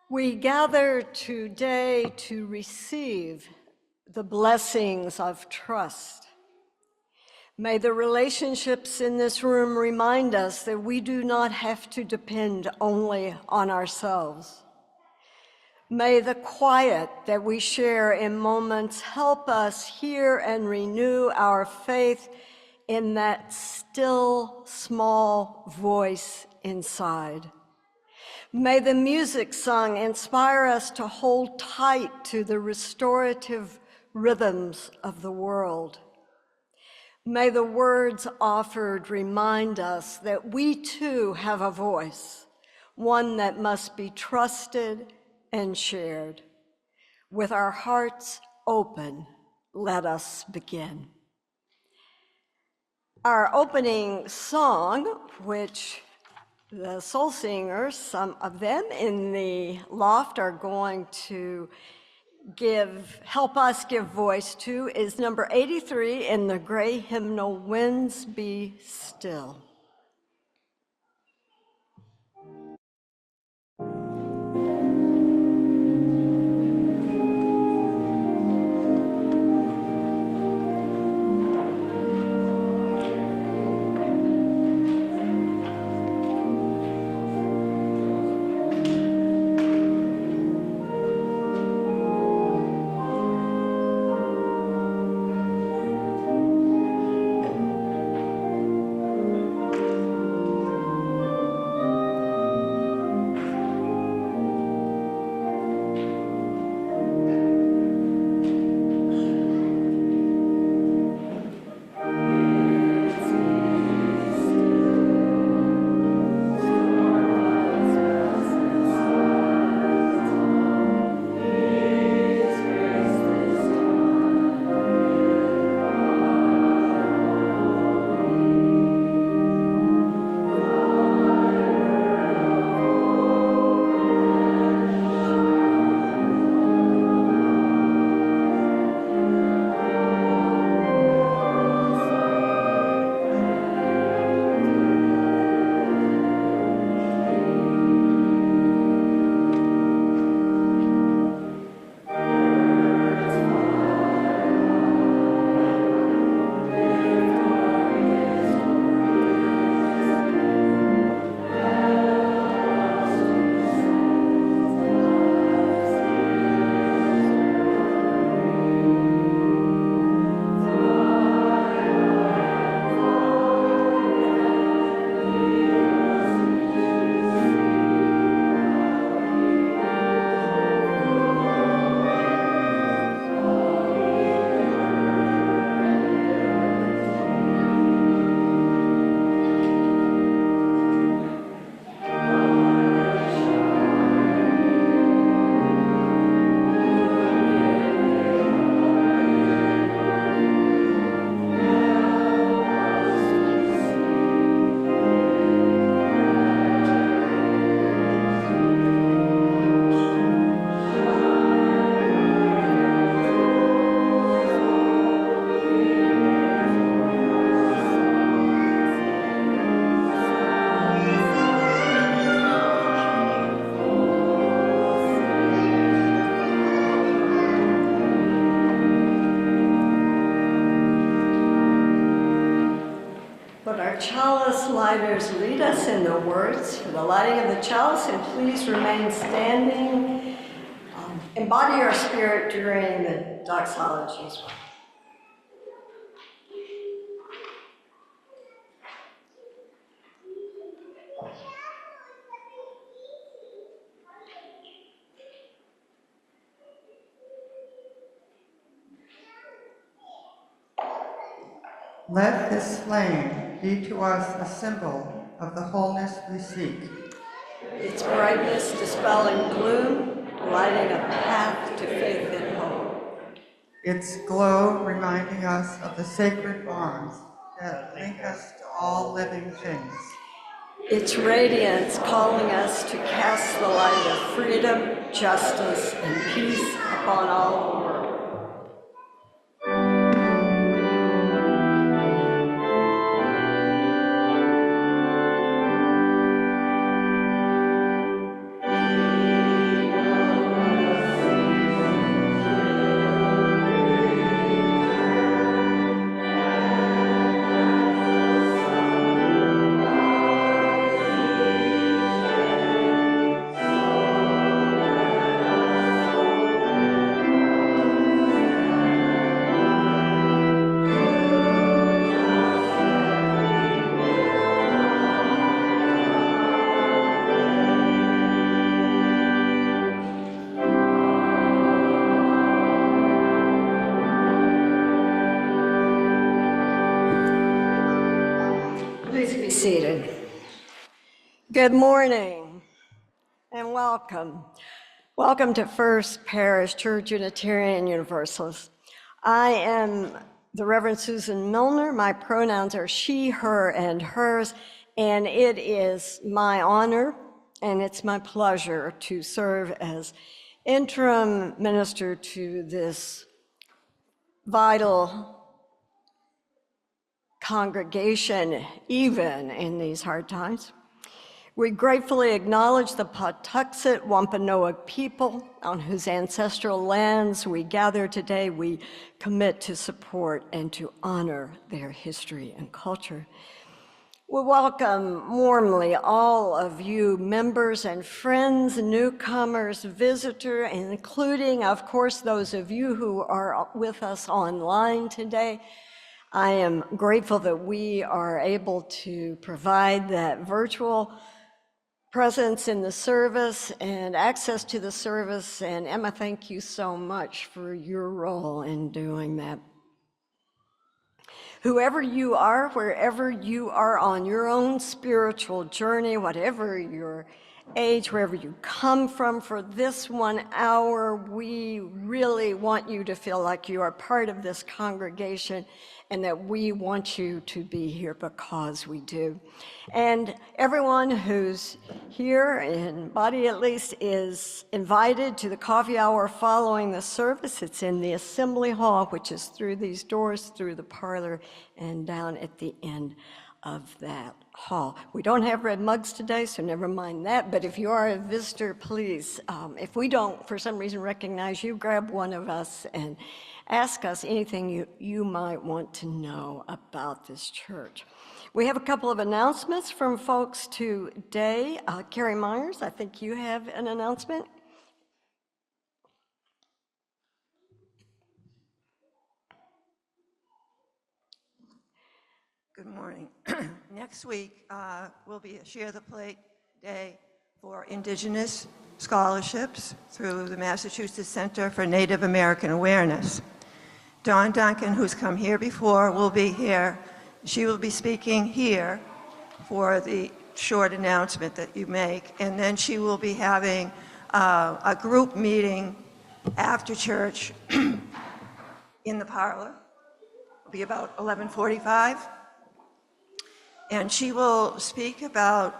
We gather today to receive the blessings of trust. May the relationships in this room remind us that we do not have to depend only on ourselves. May the quiet that we share in moments help us hear and renew our faith in that still, small voice inside. May the music sung inspire us to hold tight to the restorative rhythms of the world. May the words offered remind us that we too have a voice, one that must be trusted and shared. With our hearts open, let us begin. Our opening song, which the soul singers, some of them in the loft, are going to help us give voice to, is number 83 in the gray hymnal, Winds Be Still. Chalice lighters lead us in the words for the lighting of the chalice, and please remain standing. Embody our spirit during the doxology as well. Let this flame be to us a symbol of the wholeness we seek. Its brightness dispelling gloom, lighting a path to faith and hope. Its glow reminding us of the sacred bonds that link us to all living things. Its radiance calling us to cast the light of freedom, justice, and peace upon all the world. Good morning and welcome. Welcome to First Parish Church Unitarian Universalist. I am the Reverend Susan Milner. My pronouns are she, her, and hers, and it is my honor and it's my pleasure to serve as interim minister to this vital congregation, even in these hard times. We gratefully acknowledge the Patuxet Wampanoag people on whose ancestral lands we gather today. We commit to support and to honor their history and culture. We welcome warmly all of you members and friends, newcomers, visitors, including, of course, those of you who are with us online today. I am grateful that we are able to provide that virtual presence in the service and access to the service. And Emma, thank you so much for your role in doing that. Whoever you are, wherever you are on your own spiritual journey, whatever your age, wherever you come from, for this 1 hour, we really want you to feel like you are part of this congregation and that we want you to be here because we do. And everyone who's here, in body at least, is invited to the coffee hour following the service. It's in the assembly hall, which is through these doors, through the parlor, and down at the end of that hall. We don't have red mugs today, so never mind that, but if you are a visitor, please, if we don't for some reason recognize you, grab one of us and ask us anything you might want to know about this church. We have a couple of announcements from folks today. Carrie Myers, I think you have an announcement. Good morning. Next week will be a Share the Plate Day for Indigenous scholarships through the Massachusetts Center for Native American Awareness. Dawn Duncan, who's come here before, will be here. She will be speaking here for the short announcement that you make, and then she will be having a group meeting after church in the parlor. It'll be about 11:45. And she will speak about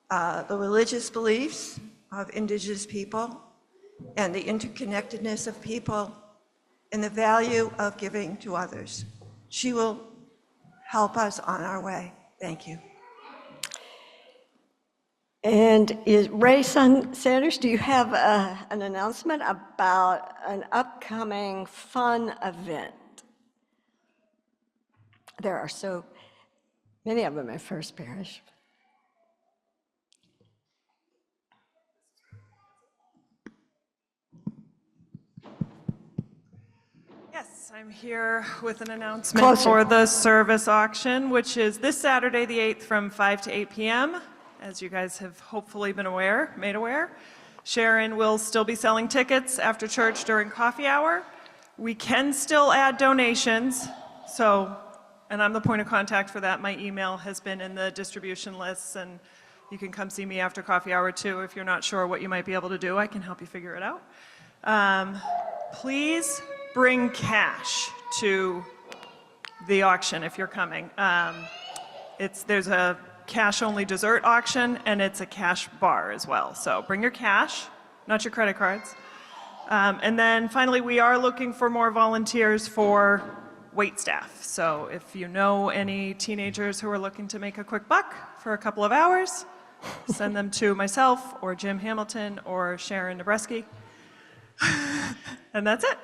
the religious beliefs of Indigenous people and the interconnectedness of people and the value of giving to others. She will help us on our way. Thank you. And Ray Sanders, do you have an announcement about an upcoming fun event? There are so many of them at First Parish. Yes, I'm here with an announcement for the service auction, which is this Saturday, the 8th, from 5 to 8 p.m. As you guys have hopefully been made aware. Sharon will still be selling tickets after church during coffee hour. We can still add donations, and I'm the point of contact for that. My email has been in the distribution lists, and you can come see me after coffee hour too. If you're not sure what you might be able to do, I can help you figure it out. Please bring cash to the auction if you're coming. There's a cash-only dessert auction, and it's a cash bar as well. So bring your cash, not your credit cards. And then finally, we are looking for more volunteers for wait staff. So if you know any teenagers who are looking to make a quick buck for a couple of hours, send them to myself or Jim Hamilton or Sharon Nabreski. And that's it.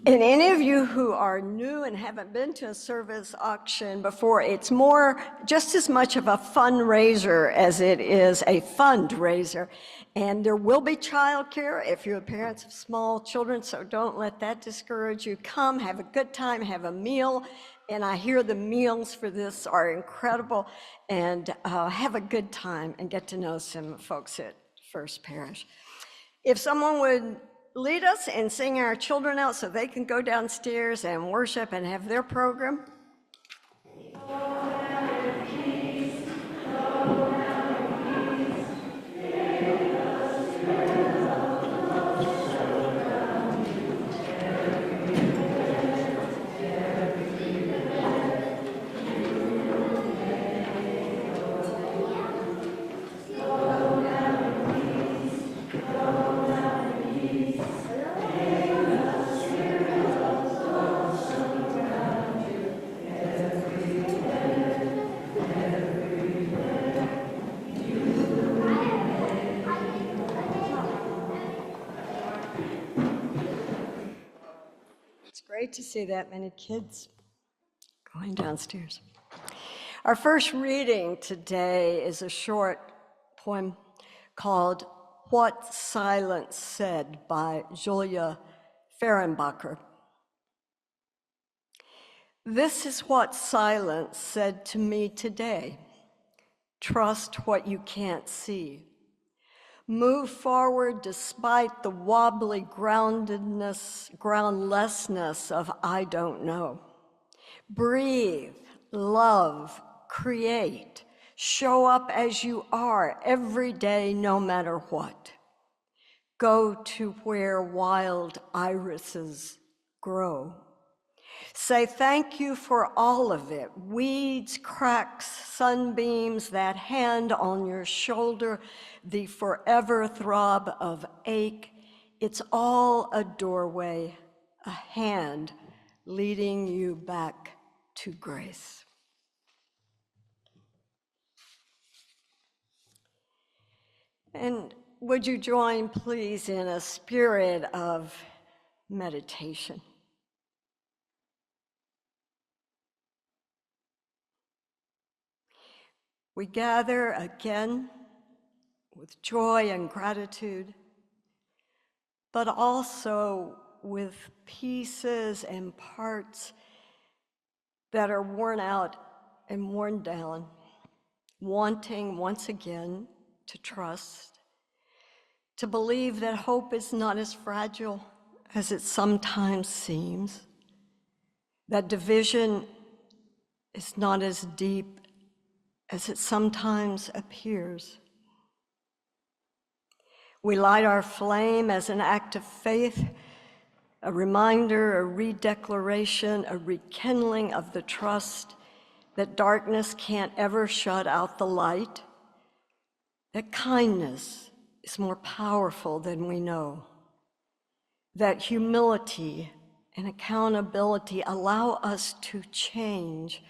And any of you who are new and haven't been to a service auction before, it's more, just as much of a fundraiser as it is a fundraiser. And there will be childcare if you're parents of small children, so don't let that discourage you. Come, have a good time, have a meal. And I hear the meals for this are incredible. And have a good time and get to know some folks at First Parish. If someone would lead us and sing our children out so they can go downstairs and worship and have their program. Great to see that many kids going downstairs. Our first reading today is a short poem called What Silence Said by Julia Fehrenbacher. This is what silence said to me today. Trust what you can't see. Move forward despite the wobbly groundlessness of I don't know. Breathe, love, create. Show up as you are every day, no matter what. Go to where wild irises grow. Say thank you for all of it. Weeds, cracks, sunbeams, that hand on your shoulder, the forever throb of ache. It's all a doorway, a hand leading you back to grace. And would you join, please, in a spirit of meditation? We gather again with joy and gratitude, but also with pieces and parts that are worn out and worn down, wanting once again to trust, to believe that hope is not as fragile as it sometimes seems, that division is not as deep as it sometimes appears. We light our flame as an act of faith, a reminder, a redeclaration, a rekindling of the trust that darkness can't ever shut out the light, that kindness is more powerful than we know, that humility and accountability allow us to change,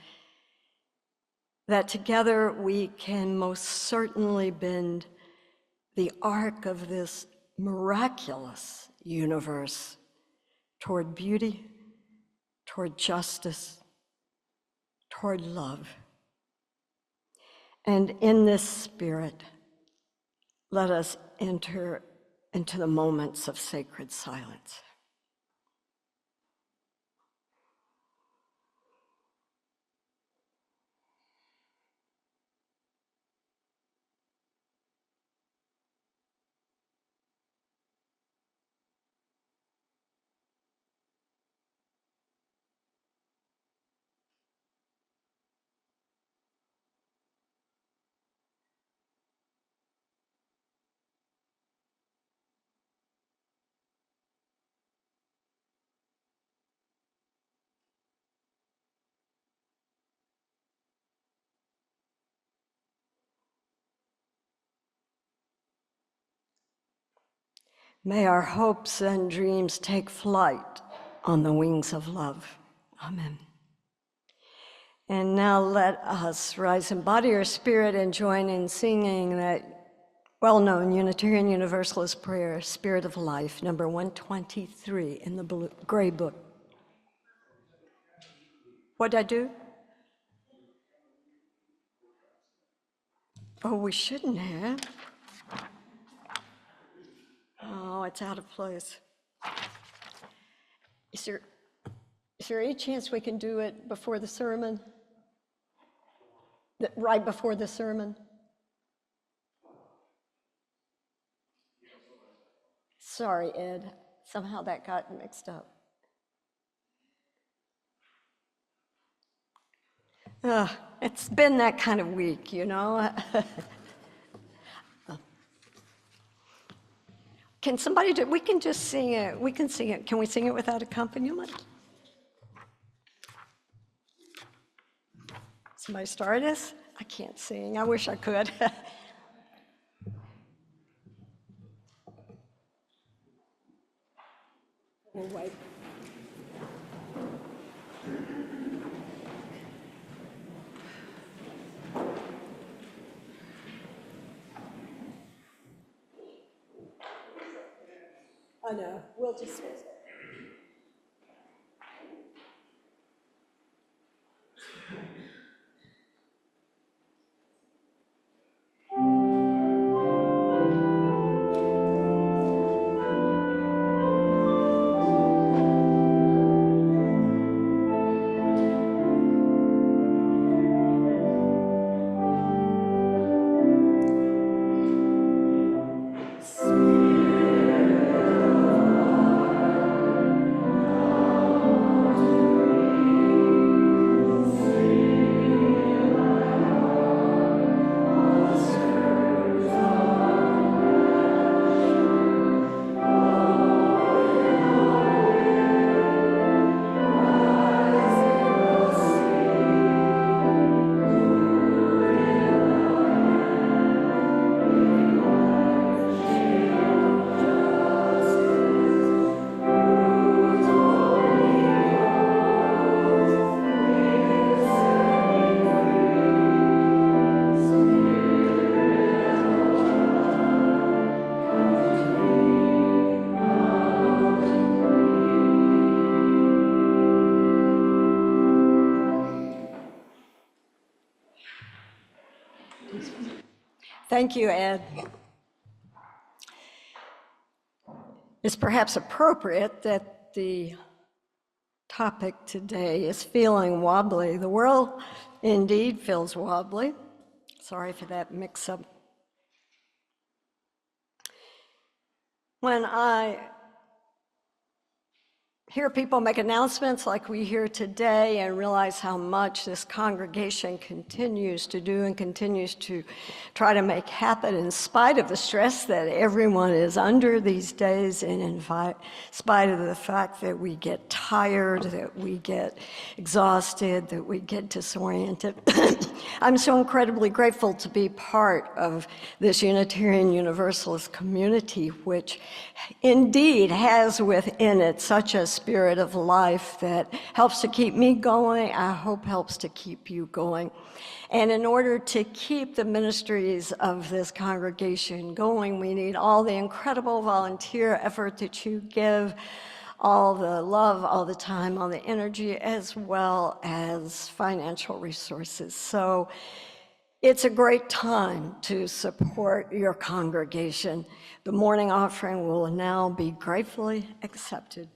that together we can most certainly bend the arc of this miraculous universe toward beauty, toward justice, toward love. And in this spirit, let us enter into the moments of sacred silence. May our hopes and dreams take flight on the wings of love. Amen. And now let us rise in body or spirit and join in singing that well-known Unitarian Universalist prayer, Spirit of Life, number 123 in the gray book. What'd I do? Oh, we shouldn't have. Oh, it's out of place. Is there any chance we can do it before the sermon? Right before the sermon? Sorry, Ed. Somehow that got mixed up. It's been that kind of week, you know? Can somebody do, we can just sing it. We can sing it. Can we sing it without accompaniment? Somebody start us? I can't sing. I wish I could. We'll wait. I know. We'll just. Thank you, Ed. It's perhaps appropriate that the topic today is feeling wobbly. The world indeed feels wobbly. Sorry for that mix-up. When I hear people make announcements like we hear today and realize how much this congregation continues to do and continues to try to make happen in spite of the stress that everyone is under these days, and in spite of the fact that we get tired, that we get exhausted, that we get disoriented. I'm so incredibly grateful to be part of this Unitarian Universalist community, which indeed has within it such a spirit of life that helps to keep me going, I hope helps to keep you going. And in order to keep the ministries of this congregation going, we need all the incredible volunteer effort that you give, all the love, all the time, all the energy, as well as financial resources. So it's a great time to support your congregation. The morning offering will now be gratefully accepted.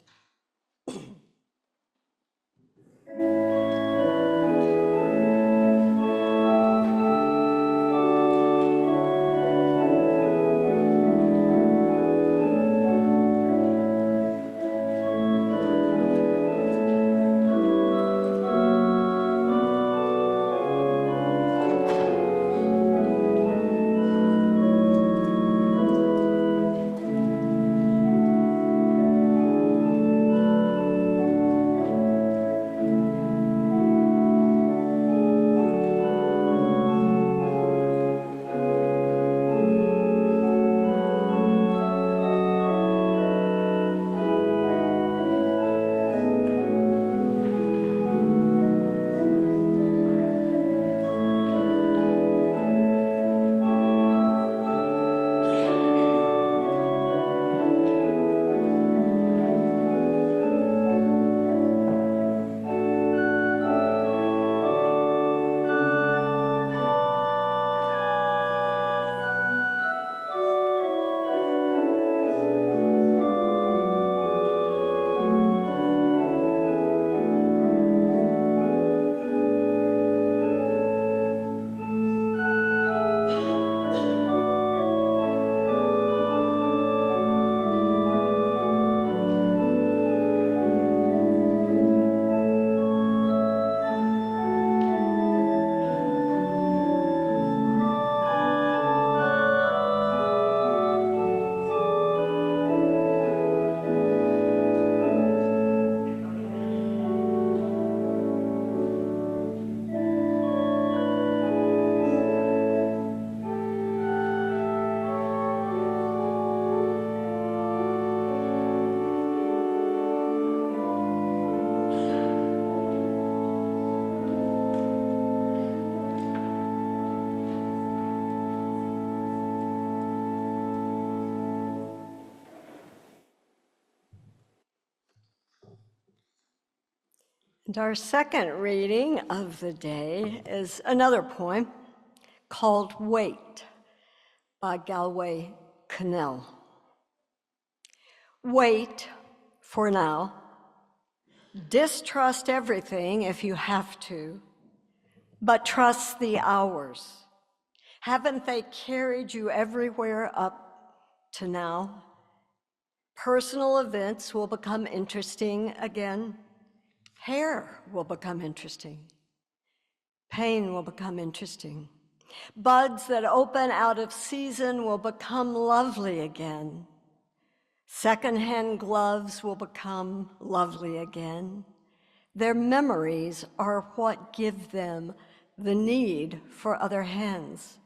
And our second reading of the day is another poem called Wait by Galway Connell. Wait for now. Distrust everything if you have to, but trust the hours. Haven't they carried you everywhere up to now? Personal events will become interesting again. Hair will become interesting. Pain will become interesting. Buds that open out of season will become lovely again. Secondhand gloves will become lovely again. Their memories are what give them the need for other hands.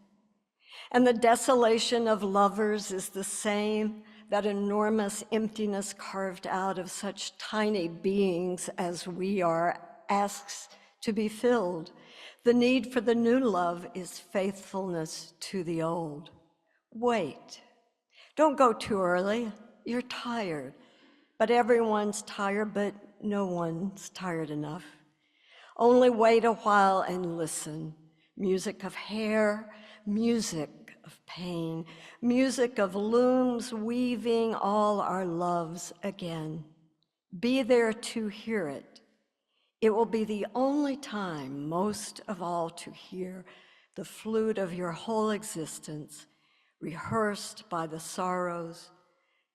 And the desolation of lovers is the same, that enormous emptiness carved out of such tiny beings as we are asks to be filled. The need for the new love is faithfulness to the old. Wait. Don't go too early. You're tired. But everyone's tired, but no one's tired enough. Only wait a while and listen. Music of hair, music of pain, music of looms weaving all our loves again. Be there to hear it. It will be the only time, most of all, to hear the flute of your whole existence, rehearsed by the sorrows,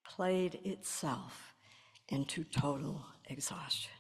played itself into total exhaustion.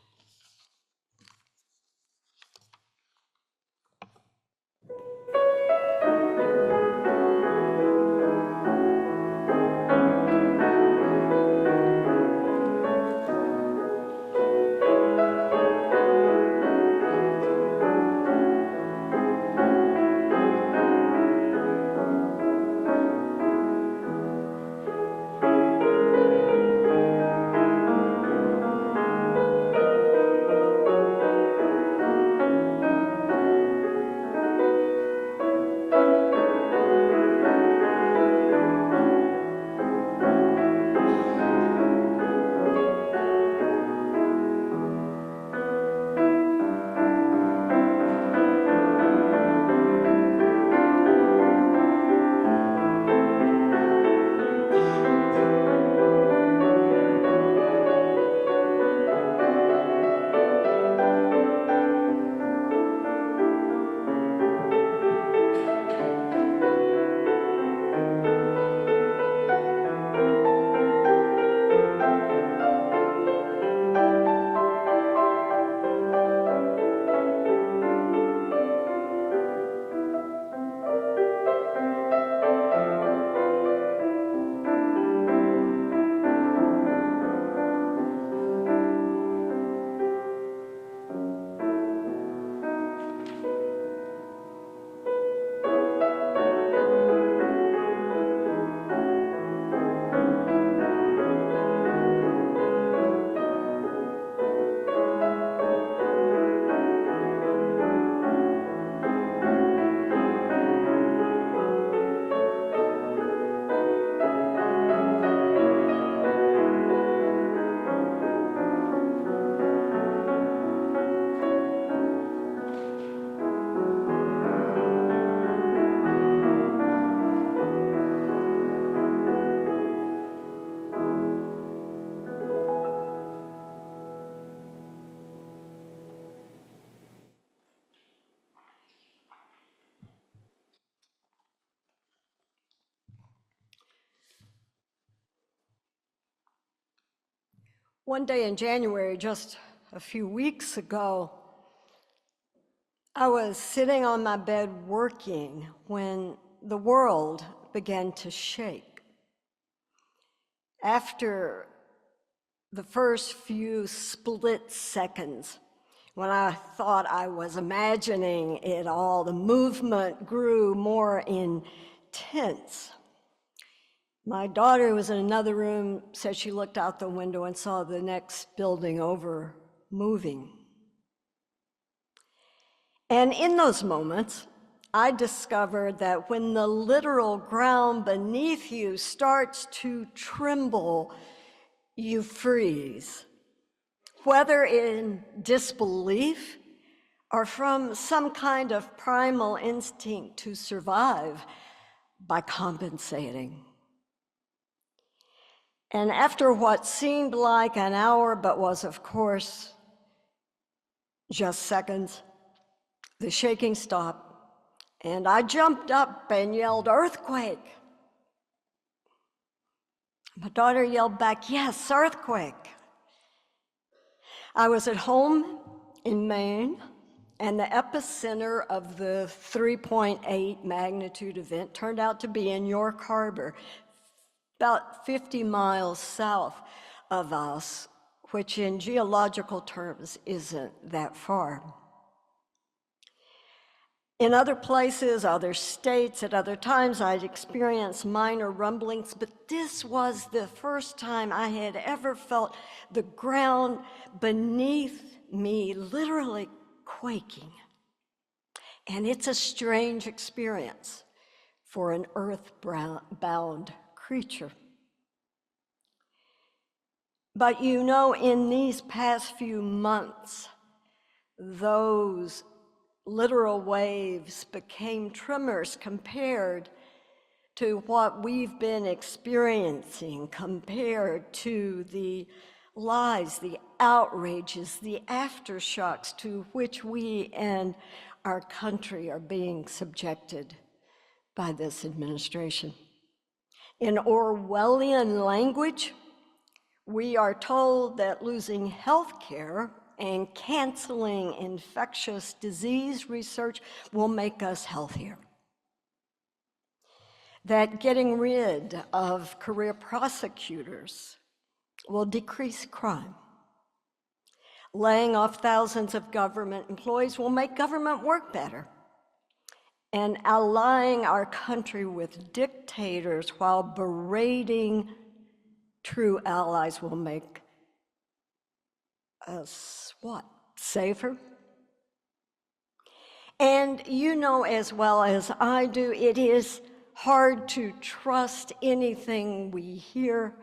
One day in January, just a few weeks ago, I was sitting on my bed working when the world began to shake. After the first few split seconds, when I thought I was imagining it all, the movement grew more intense. My daughter, who was in another room, said she looked out the window and saw the next building over moving. And in those moments, I discovered that when the literal ground beneath you starts to tremble, you freeze, whether in disbelief or from some kind of primal instinct to survive by compensating. And after what seemed like an hour, but was, of course, just seconds, the shaking stopped, and I jumped up and yelled, "Earthquake!" My daughter yelled back, "Yes, earthquake!" I was at home in Maine, and the epicenter of the 3.8 magnitude event turned out to be in York Harbor, about 50 miles south of us, which in geological terms isn't that far. In other places, other states, at other times, I'd experienced minor rumblings, but this was the first time I had ever felt the ground beneath me literally quaking. And it's a strange experience for an earth-bound creature. But you know, in these past few months, those literal waves became tremors compared to what we've been experiencing compared to the lies, the outrages, the aftershocks to which we and our country are being subjected by this administration. In Orwellian language, we are told that losing health care and canceling infectious disease research will make us healthier. That getting rid of career prosecutors will decrease crime. Laying off thousands of government employees will make government work better. And allying our country with dictators while berating true allies will make us what? Safer? And you know as well as I do, it is hard to trust anything we hear.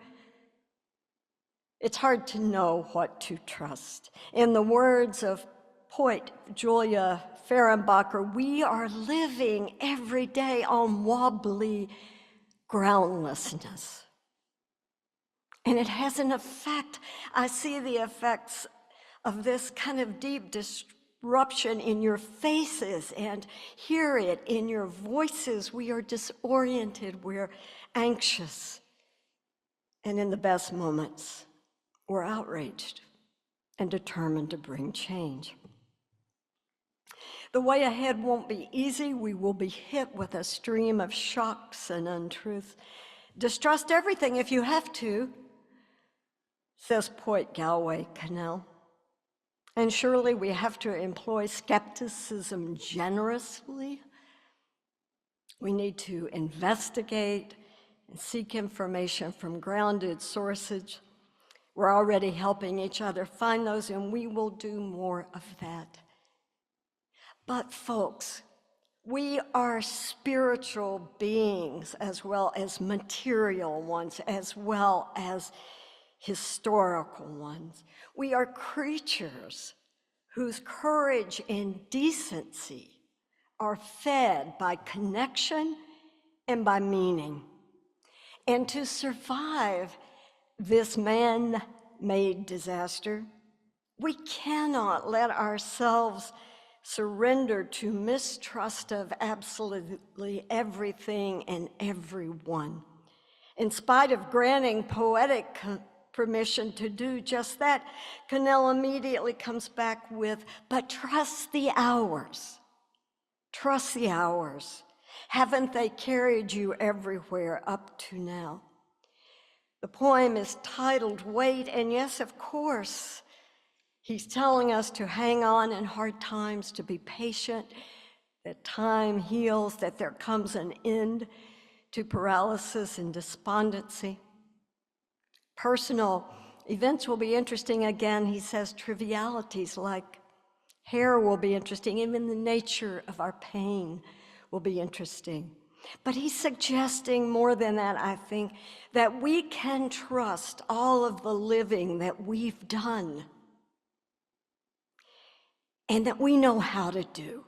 It's hard to know what to trust. In the words of poet Julia Fehrenbacher, we are living every day on wobbly groundlessness. And it has an effect. I see the effects of this kind of deep disruption in your faces and hear it in your voices. We are disoriented, we're anxious. And in the best moments, we're outraged and determined to bring change. The way ahead won't be easy. We will be hit with a stream of shocks and untruths. Distrust everything if you have to, says poet Galway Cannell. And surely we have to employ skepticism generously. We need to investigate and seek information from grounded sources. We're already helping each other find those, and we will do more of that. But folks, we are spiritual beings as well as material ones, as well as historical ones. We are creatures whose courage and decency are fed by connection and by meaning. And to survive this man-made disaster, we cannot let ourselves surrender to mistrust of absolutely everything and everyone. In spite of granting poetic permission to do just that, Cannell immediately comes back with, but trust the hours. Trust the hours. Haven't they carried you everywhere up to now? The poem is titled Wait, and yes, of course, he's telling us to hang on in hard times, to be patient, that time heals, that there comes an end to paralysis and despondency. Personal events will be interesting again. He says trivialities like hair will be interesting. Even the nature of our pain will be interesting. But he's suggesting more than that, I think, that we can trust all of the living that we've done and that we know how to do.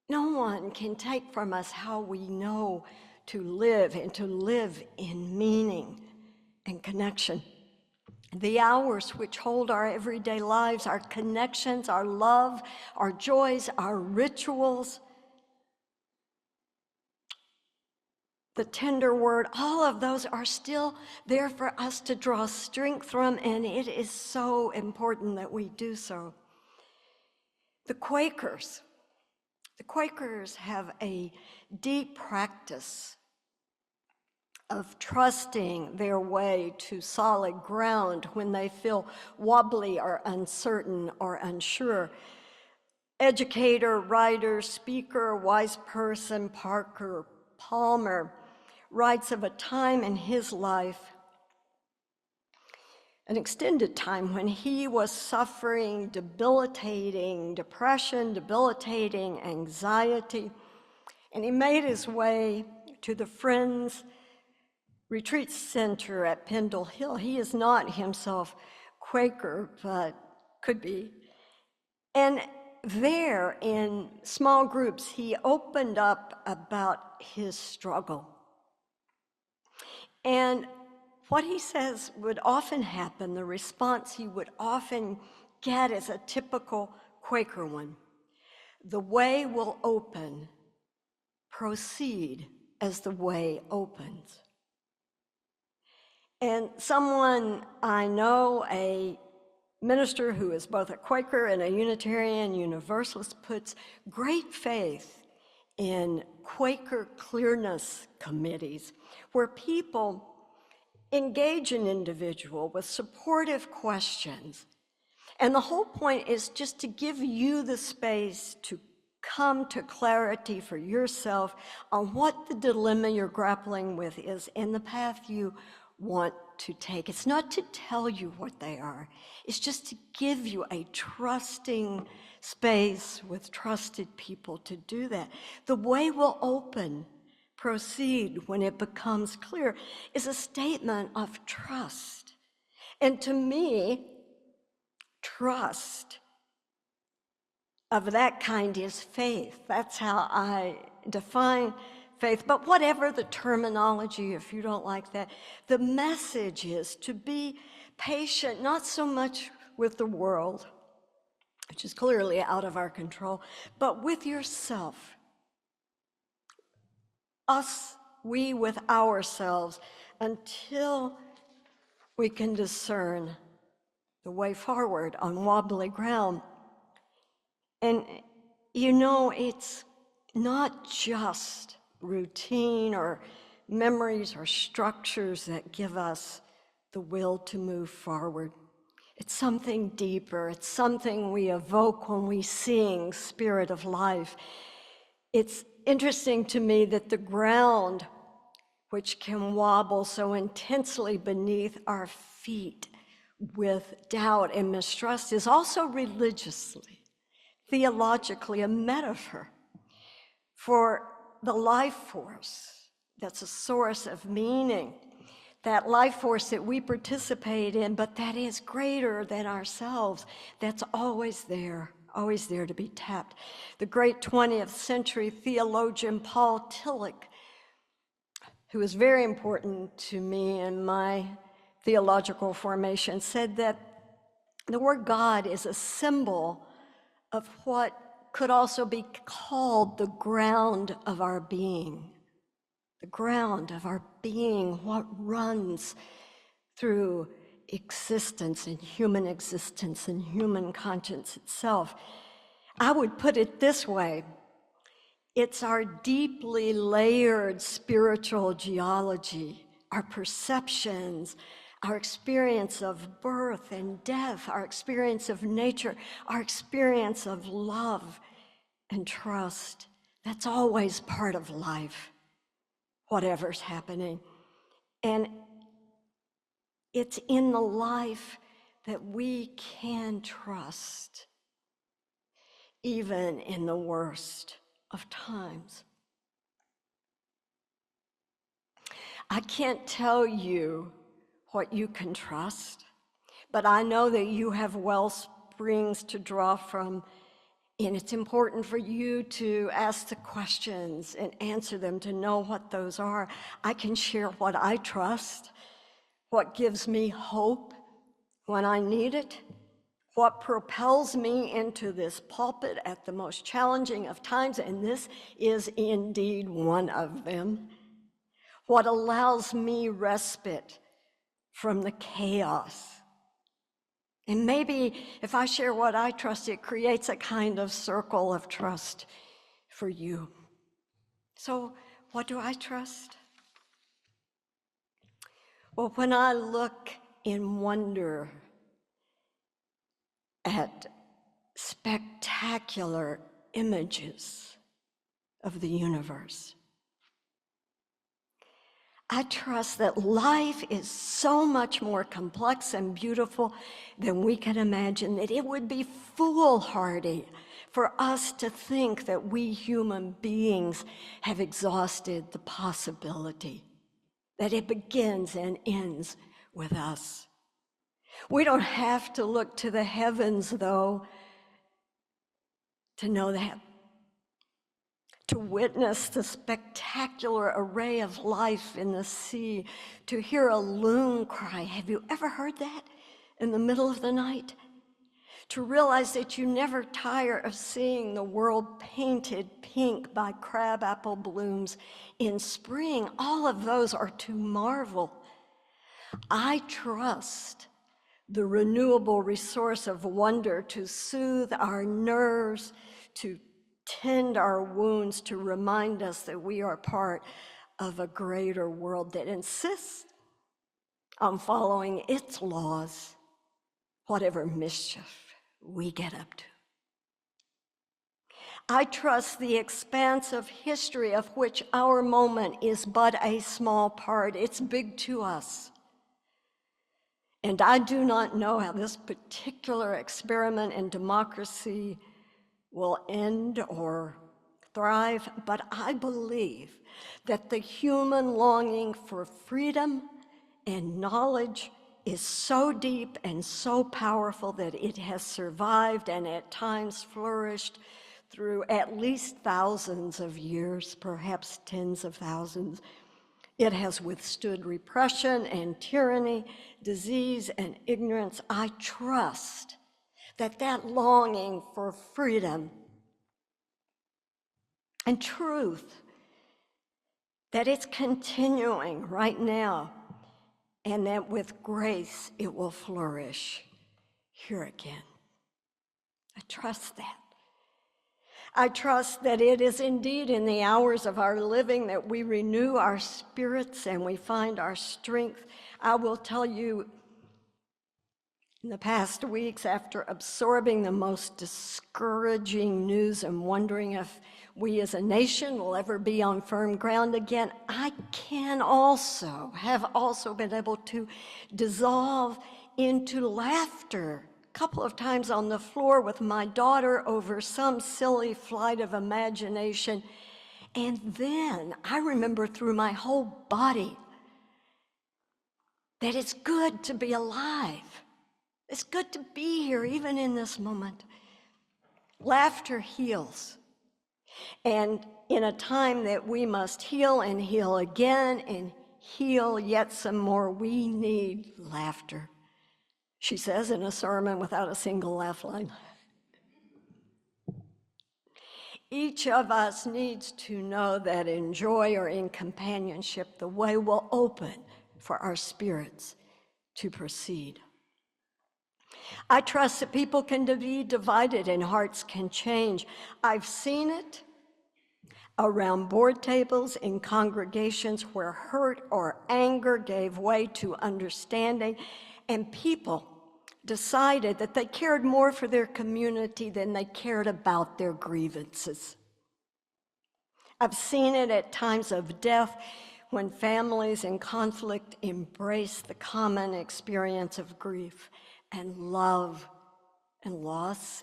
No one can take from us how we know to live and to live in meaning and connection. The hours which hold our everyday lives, our connections, our love, our joys, our rituals, the tender word, all of those are still there for us to draw strength from, and it is so important that we do so. The Quakers have a deep practice of trusting their way to solid ground when they feel wobbly or uncertain or unsure. Educator, writer, speaker, wise person Parker Palmer writes of a time in his life, an extended time when he was suffering debilitating depression, debilitating anxiety, and he made his way to the Friends Retreat Center at Pendle Hill. He is not himself Quaker, but could be. And there in small groups, he opened up about his struggle. And what he says would often happen, the response he would often get is a typical Quaker one. The way will open, proceed as the way opens. And someone I know, a minister who is both a Quaker and a Unitarian Universalist, puts great faith in Quaker clearness committees, where people engage an individual with supportive questions. And the whole point is just to give you the space to come to clarity for yourself on what the dilemma you're grappling with is and the path you want to take. It's not to tell you what they are. It's just to give you a trusting space with trusted people to do that. The way will open, proceed when it becomes clear, is a statement of trust. And to me, trust of that kind is faith. That's how I define faith. But whatever the terminology, if you don't like that, the message is to be patient, not so much with the world, which is clearly out of our control, but with yourself. We with ourselves, until we can discern the way forward on wobbly ground. And you know, it's not just routine or memories or structures that give us the will to move forward. It's something deeper. It's something we evoke when we sing Spirit of Life. It's interesting to me that the ground, which can wobble so intensely beneath our feet with doubt and mistrust, is also religiously, theologically, a metaphor for the life force that's a source of meaning, that life force that we participate in, but that is greater than ourselves, that's always there to be tapped. The great 20th century theologian Paul Tillich, who is very important to me in my theological formation, said that the word God is a symbol of what could also be called the ground of our being. The ground of our being, what runs through existence and human conscience itself. I would put it this way: it's our deeply layered spiritual geology, our perceptions, our experience of birth and death, our experience of nature, our experience of love and trust. That's always part of life, whatever's happening. And it's in the life that we can trust, even in the worst of times. I can't tell you what you can trust, but I know that you have well springs to draw from, and it's important for you to ask the questions and answer them, to know what those are. I can share what I trust, what gives me hope when I need it, what propels me into this pulpit at the most challenging of times, and this is indeed one of them, what allows me respite from the chaos. And maybe if I share what I trust, it creates a kind of circle of trust for you. So what do I trust? Well, when I look in wonder at spectacular images of the universe, I trust that life is so much more complex and beautiful than we can imagine, that it would be foolhardy for us to think that we human beings have exhausted the possibility, that it begins and ends with us. We don't have to look to the heavens, though, to know that, to witness the spectacular array of life in the sea, to hear a loon cry. Have you ever heard that in the middle of the night? To realize that you never tire of seeing the world painted pink by crabapple blooms in spring. All of those are to marvel. I trust the renewable resource of wonder to soothe our nerves, to tend our wounds, to remind us that we are part of a greater world that insists on following its laws, whatever mischief we get up to. I trust the expanse of history of which our moment is but a small part. It's big to us. And I do not know how this particular experiment in democracy will end or thrive, but I believe that the human longing for freedom and knowledge is so deep and so powerful that it has survived and at times flourished through at least thousands of years, perhaps tens of thousands. It has withstood repression and tyranny, disease and ignorance. I trust that that longing for freedom and truth, that it's continuing right now, and that with grace it will flourish here again. I trust that. I trust that it is indeed in the hours of our living that we renew our spirits and we find our strength. I will tell you, in the past weeks, after absorbing the most discouraging news and wondering if we as a nation will ever be on firm ground again, I have also been able to dissolve into laughter a couple of times on the floor with my daughter over some silly flight of imagination. And then I remember through my whole body that it's good to be alive. It's good to be here, even in this moment. Laughter heals. And in a time that we must heal and heal again and heal yet some more, we need laughter. She says in a sermon without a single laugh line. Each of us needs to know that in joy or in companionship, the way will open for our spirits to proceed. I trust that people can be divided and hearts can change. I've seen it around board tables in congregations where hurt or anger gave way to understanding, and people decided that they cared more for their community than they cared about their grievances. I've seen it at times of death when families in conflict embrace the common experience of grief and love and loss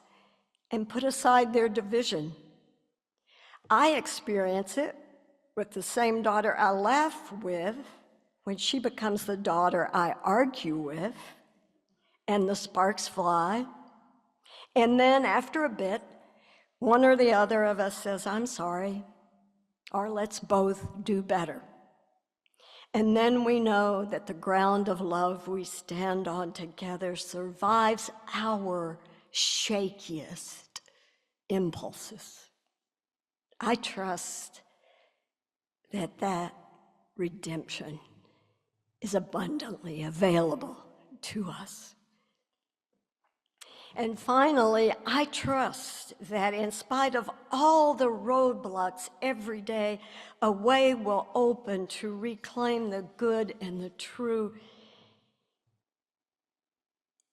and put aside their division. I experience it with the same daughter I laugh with when she becomes the daughter I argue with, and the sparks fly. And then after a bit, one or the other of us says, "I'm sorry," or "let's both do better." And then we know that the ground of love we stand on together survives our shakiest impulses. I trust that that redemption is abundantly available to us. And finally, I trust that in spite of all the roadblocks every day, a way will open to reclaim the good and the true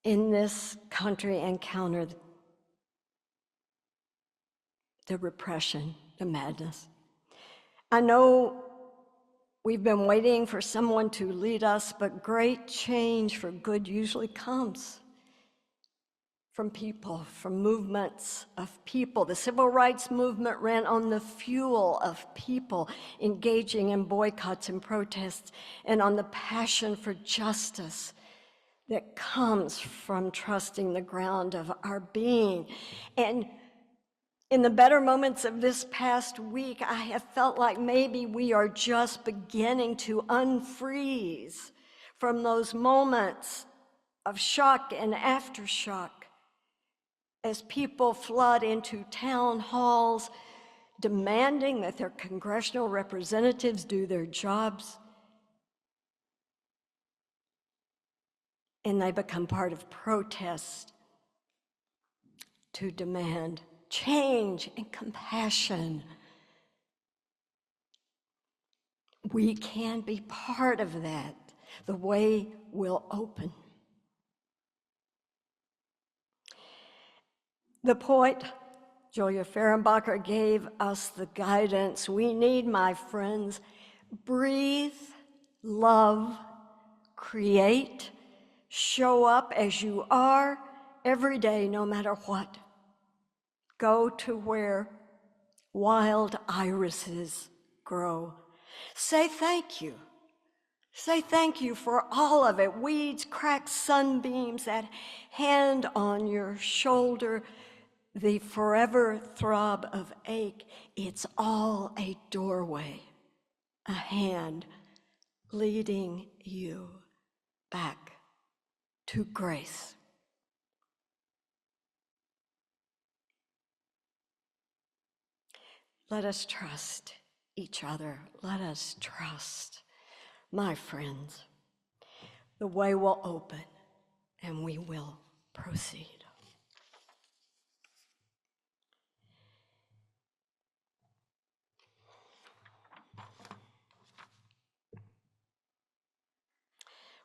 in this country and counter the repression, the madness. I know we've been waiting for someone to lead us, but great change for good usually comes from people, from movements of people. The civil rights movement ran on the fuel of people engaging in boycotts and protests, and on the passion for justice that comes from trusting the ground of our being. And In the better moments of this past week, I have felt like maybe we are just beginning to unfreeze from those moments of shock and aftershock as people flood into town halls demanding that their congressional representatives do their jobs, and they become part of protest to demand change and compassion. We can be part of that. The way will open. The poet Julia Fehrenbacher gave us the guidance we need, my friends. Breathe, love, create, show up as you are every day, no matter what. Go to where wild irises grow. Say thank you. Say thank you for all of it. Weeds, cracks, sunbeams, that hand on your shoulder, the forever throb of ache. It's all a doorway, a hand leading you back to grace. Let us trust each other. Let us trust, my friends. The way will open and we will proceed.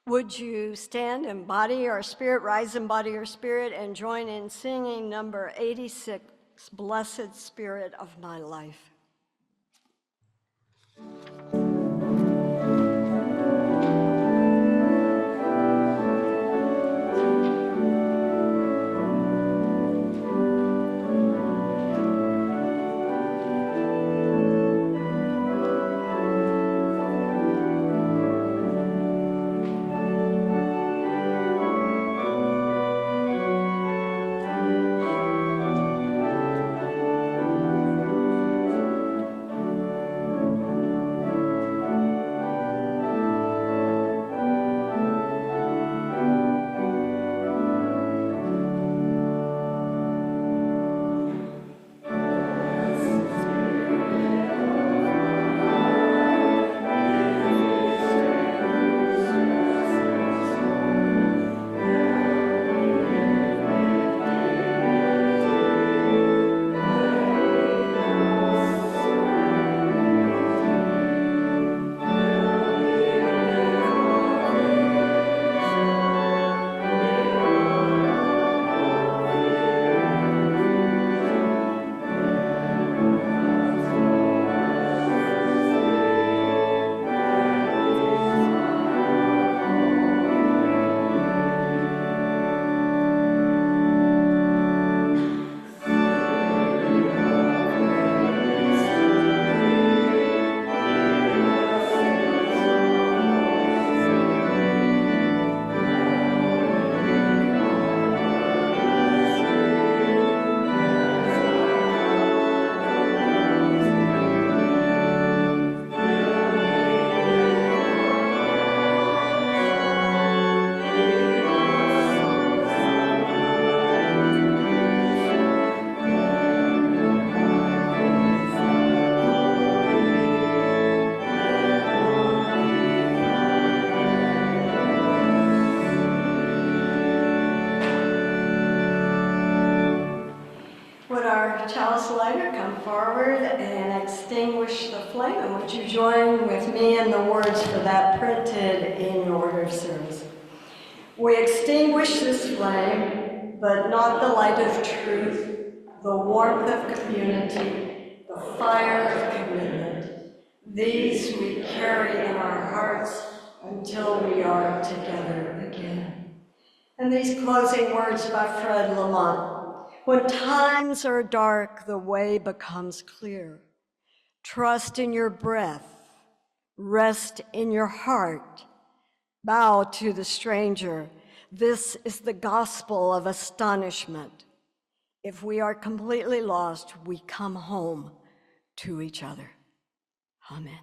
Would you stand and body your spirit, rise and body your spirit, and join in singing number 86, Blessed Spirit of My Life. Chalice lighter, come forward and extinguish the flame. And would you join with me in the words for that printed in your order of service? We extinguish this flame, but not the light of truth, the warmth of community, the fire of commitment. These we carry in our hearts until we are together again. And these closing words by Fred Lamont. When times are dark, the way becomes clear. Trust in your breath, rest in your heart, bow to the stranger. This is the gospel of astonishment. If we are completely lost, we come home to each other. Amen.